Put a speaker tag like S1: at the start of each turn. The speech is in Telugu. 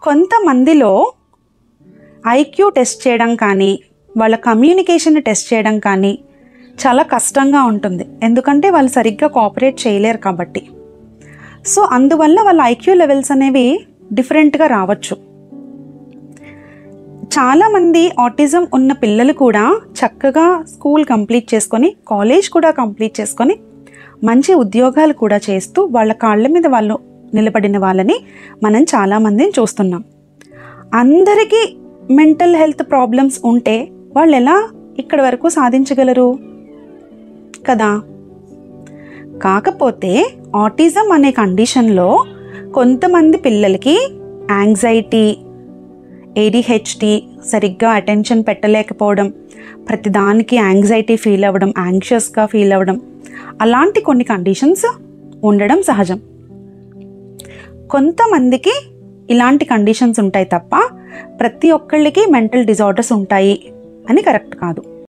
S1: కొంతమందిలో ఐక్యూ టెస్ట్ చేయడం కానీ వాళ్ళ కమ్యూనికేషన్ టెస్ట్ చేయడం కానీ చాలా కష్టంగా ఉంటుంది, ఎందుకంటే వాళ్ళు సరిగ్గా కోఆపరేట్ చేయలేరు కాబట్టి. సో అందువల్ల వాళ్ళ ఐక్యూ లెవెల్స్ అనేవి డిఫరెంట్గా రావచ్చు. చాలామంది ఆటిజం ఉన్న పిల్లలు కూడా చక్కగా స్కూల్ కంప్లీట్ చేసుకొని, కాలేజ్ కూడా కంప్లీట్ చేసుకొని, మంచి ఉద్యోగాలు కూడా చేస్తూ వాళ్ళ కాళ్ళ మీద వాళ్ళు నిలబడిన వాళ్ళని మనం చాలామందిని చూస్తున్నాం. అందరికీ మెంటల్ హెల్త్ ప్రాబ్లమ్స్ ఉంటే వాళ్ళు ఎలా ఇక్కడి వరకు సాధించగలరు కదా? కాకపోతే ఆటిజం అనే కండిషన్లో కొంతమంది పిల్లలకి యాంగ్జైటీ, ADHD, సరిగ్గా అటెన్షన్ పెట్టలేకపోవడం, ప్రతిదానికి యాంగ్జైటీ ఫీల్ అవ్వడం, యాంగ్షియస్గా ఫీల్ అవ్వడం, అలాంటి కొన్ని కండిషన్స్ ఉండడం సహజం. కొంతమందికి ఇలాంటి కండిషన్స్ ఉంటాయి తప్ప ప్రతి ఒక్కళ్ళకి మెంటల్ డిజార్డర్స్ ఉంటాయి అని కరెక్ట్ కాదు.